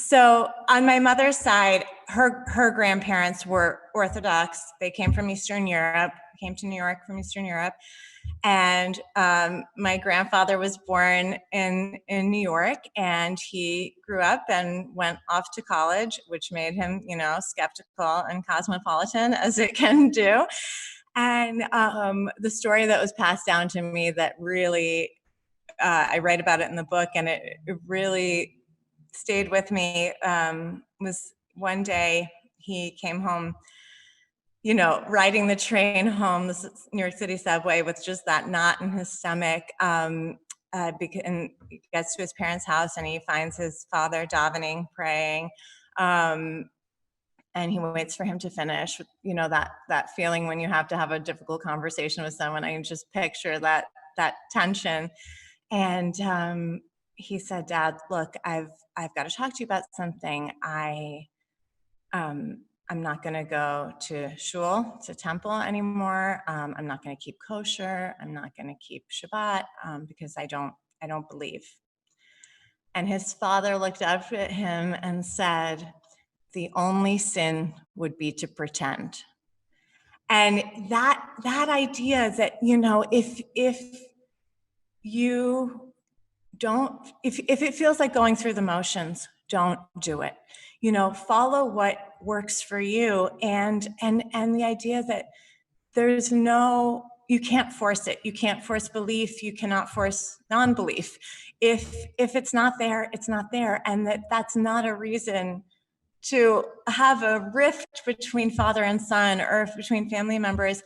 So on my mother's side, her grandparents were Orthodox. They came from Eastern Europe, came to New York from Eastern Europe. And my grandfather was born in New York, and he grew up and went off to college, which made him, skeptical and cosmopolitan as it can do. And the story that was passed down to me that really, I write about it in the book, and it really stayed with me, was one day he came home, riding the train home, the New York City subway, with just that knot in his stomach. And he gets to his parents' house and he finds his father davening, praying. And he waits for him to finish. That feeling when you have to have a difficult conversation with someone. I can just picture that tension. And he said, "Dad, look, I've got to talk to you about something. I'm not going to go to shul, to temple anymore. I'm not going to keep kosher. I'm not going to keep Shabbat because I don't believe." And his father looked up at him and said, "The only sin would be to pretend." And that idea that, if you don't, if it feels like going through the motions, don't do it. Follow what works for you, and the idea that you can't force it. You can't force belief. You cannot force non-belief. If it's not there, it's not there, and that's not a reason to have a rift between father and son or between family members.